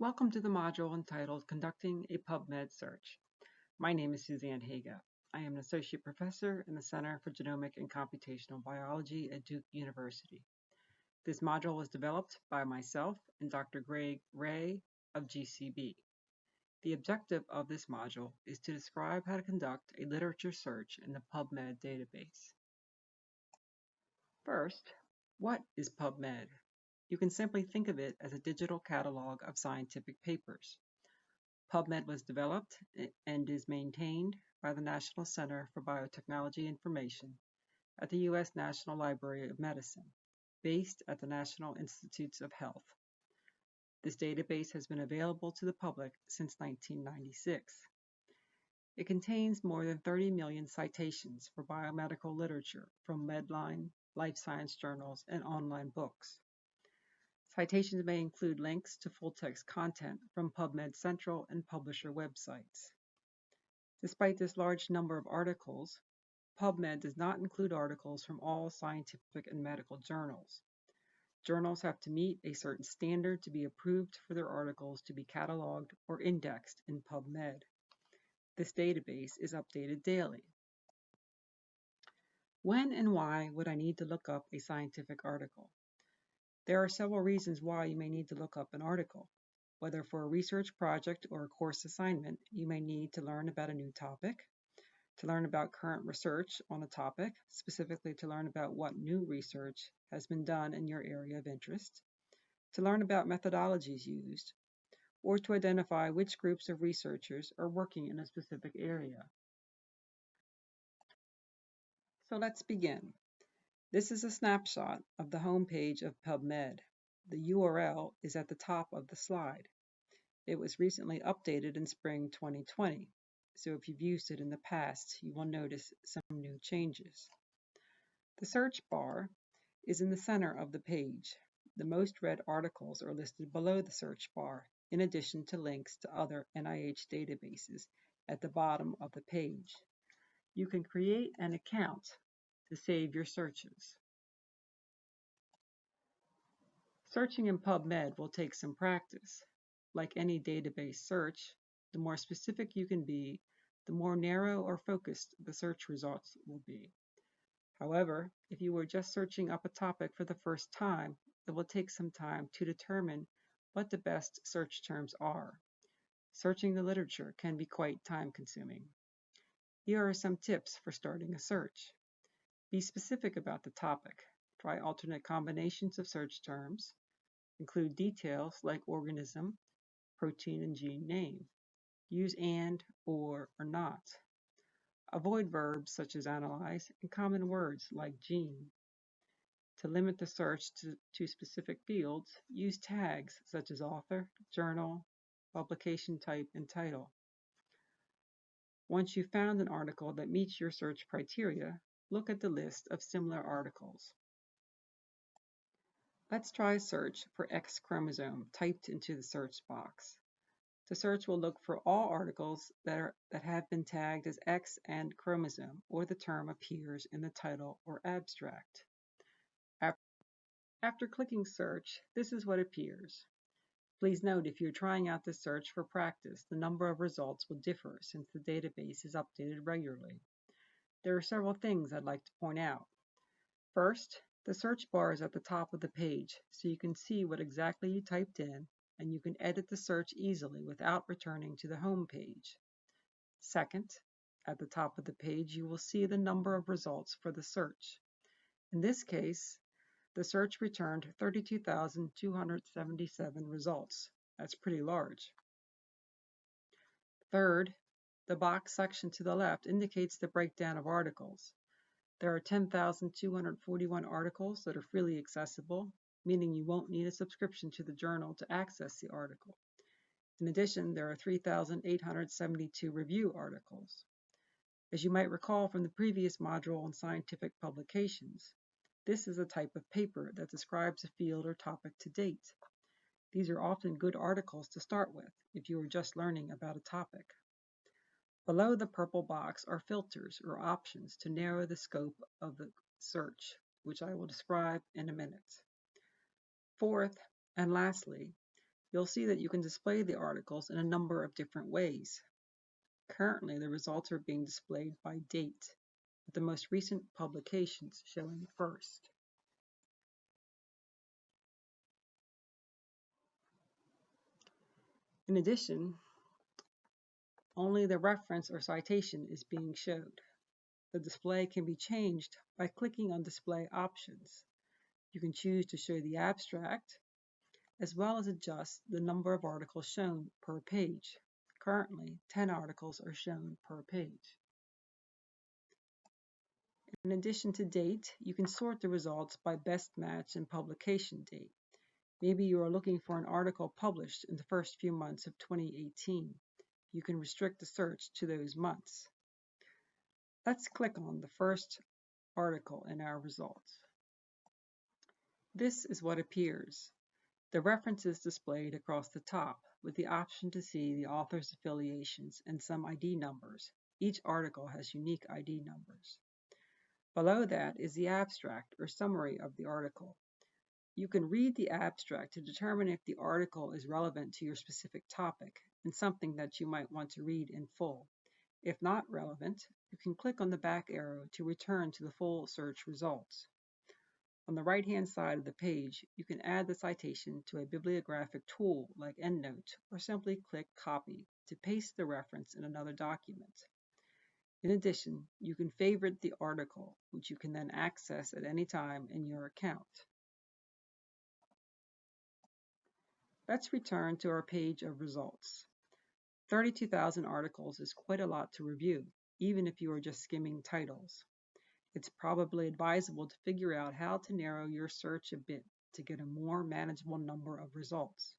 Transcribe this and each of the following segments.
Welcome to the module entitled Conducting a Pubmed Search. My name is Suzanne Haga. I am an associate professor in the Center for Genomic and Computational Biology at Duke University. This module was developed by myself and Dr. Greg Ray of GCB. The objective of this module is to describe how to conduct a literature search in the Pubmed database. First, what is Pubmed? You can simply think of it as a digital catalog of scientific papers. Pubmed was developed and is maintained by the National Center for Biotechnology Information at the U.S. National Library of Medicine, based at the National Institutes of Health. This database has been available to the public since 1996. It contains more than 30 million citations for biomedical literature from Medline, life science journals, and online books. Citations may include links to full-text content from PubMed Central and publisher websites. Despite this large number of articles, PubMed does not include articles from all scientific and medical journals. Journals have to meet a certain standard to be approved for their articles to be cataloged or indexed in PubMed. This database is updated daily. When and why would I need to look up a scientific article? There are several reasons why you may need to look up an article. Whether for a research project or a course assignment, you may need to learn about a new topic, to learn about current research on a topic, specifically to learn about what new research has been done in your area of interest, to learn about methodologies used, or to identify which groups of researchers are working in a specific area. So let's begin. This is a snapshot of the home page of PubMed. The URL is at the top of the slide. It was recently updated in spring 2020, so if you've used it in the past, you will notice some new changes. The search bar is in the center of the page. The most read articles are listed below the search bar, in addition to links to other NIH databases at the bottom of the page. You can create an account to save your searches. Searching in PubMed will take some practice. Like any database search, the more specific you can be, the more narrow or focused the search results will be. However, if you were just searching up a topic for the first time, it will take some time to determine what the best search terms are. Searching the literature can be quite time-consuming. Here are some tips for starting a search. Be specific about the topic. Try alternate combinations of search terms. Include details like organism, protein, and gene name. Use and, or not. Avoid verbs such as analyze and common words like gene. To limit the search to specific fields, use tags such as author, journal, publication type, and title. Once you've found an article that meets your search criteria, look at the list of similar articles. Let's try a search for X chromosome typed into the search box. The search will look for all articles that have been tagged as X and chromosome, or the term appears in the title or abstract. After clicking search, this is what appears. Please note, if you're trying out this search for practice, the number of results will differ since the database is updated regularly. There are several things I'd like to point out. First, the search bar is at the top of the page, so you can see what exactly you typed in, and you can edit the search easily without returning to the home page. Second, at the top of the page, you will see the number of results for the search. In this case, the search returned 32,277 results. That's pretty large. Third, the box section to the left indicates the breakdown of articles. There are 10,241 articles that are freely accessible, meaning you won't need a subscription to the journal to access the article. In addition, there are 3,872 review articles. As you might recall from the previous module on scientific publications, this is a type of paper that describes a field or topic to date. These are often good articles to start with if you are just learning about a topic. Below the purple box are filters or options to narrow the scope of the search, which I will describe in a minute. Fourth, and lastly, You'll see that you can display the articles in a number of different ways. Currently, the results are being displayed by date, with the most recent publications showing first. In addition, only the reference or citation is being showed. The display can be changed by clicking on Display Options. You can choose to show the abstract, as well as adjust the number of articles shown per page. Currently, 10 articles are shown per page. In addition to date, you can sort the results by best match and publication date. Maybe you are looking for an article published in the first few months of 2018. You can restrict the search to those months. Let's click on the first article in our results. This is what appears. The reference is displayed across the top with the option to see the author's affiliations and some ID numbers. Each article has unique ID numbers. Below that is the abstract or summary of the article. You can read the abstract to determine if the article is relevant to your specific topic and something that you might want to read in full. If not relevant, you can click on the back arrow to return to the full search results. On the right-hand side of the page, you can add the citation to a bibliographic tool like EndNote, or simply click Copy to paste the reference in another document. In addition, you can favorite the article, which you can then access at any time in your account. Let's return to our page of results. 32,000 articles is quite a lot to review, even if you are just skimming titles. It's probably advisable to figure out how to narrow your search a bit to get a more manageable number of results.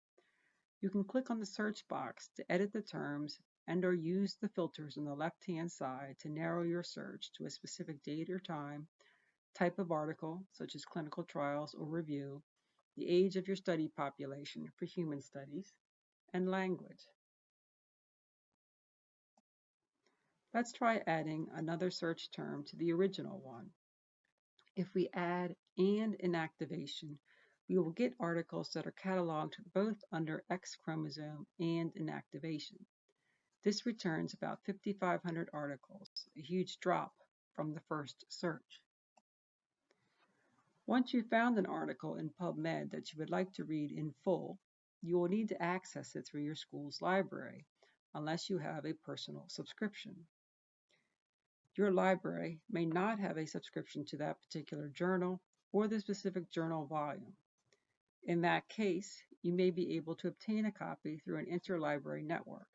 You can click on the search box to edit the terms and/or use the filters on the left-hand side to narrow your search to a specific date or time, type of article, such as clinical trials or review, the age of your study population for human studies, and language. Let's try adding another search term to the original one. If we add "and inactivation," we will get articles that are cataloged both under X chromosome and inactivation. This returns about 5,500 articles, a huge drop from the first search. Once you've found an article in Pubmed that you would like to read in full, you will need to access it through your school's library, unless you have a personal subscription. Your library may not have a subscription to that particular journal or the specific journal volume. In that case, you may be able to obtain a copy through an interlibrary network.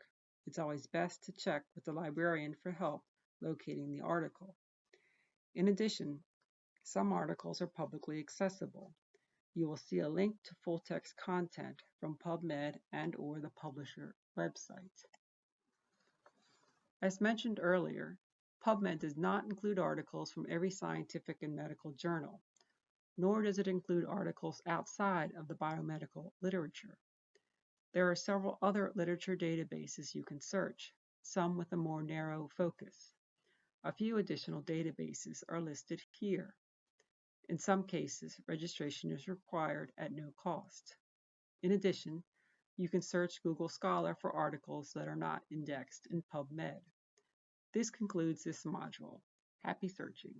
It's always best to check with the librarian for help locating the article. In addition, some articles are publicly accessible. You will see a link to full-text content from Pubmed and/or the publisher website. As mentioned earlier, Pubmed does not include articles from every scientific and medical journal, nor does it include articles outside of the biomedical literature. There are several other literature databases you can search, some with a more narrow focus. A few additional databases are listed here. In some cases, registration is required at no cost. In addition, you can search Google Scholar for articles that are not indexed in Pubmed. This concludes this module. Happy searching!